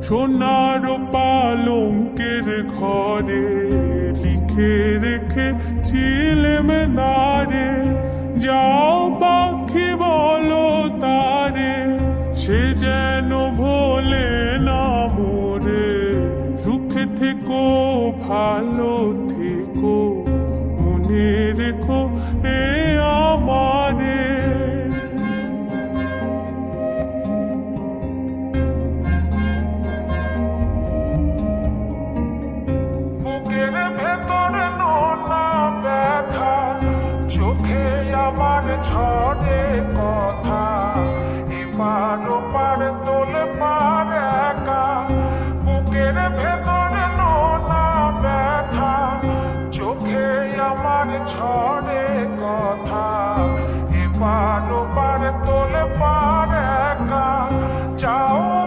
সোনার পালঙ্কের ঘরে লিখে রেখেছিলেম দারে, যাও পাখি বলো তারে, সে যেন ভোলে না মোরে। সুখে থেকো ভালো থেকো, মনে রেখো এ আমারে। বুকের ভেতরে নোনা ব্যথা, চোখে আমার ঝড়ে কথা, এবার ওপার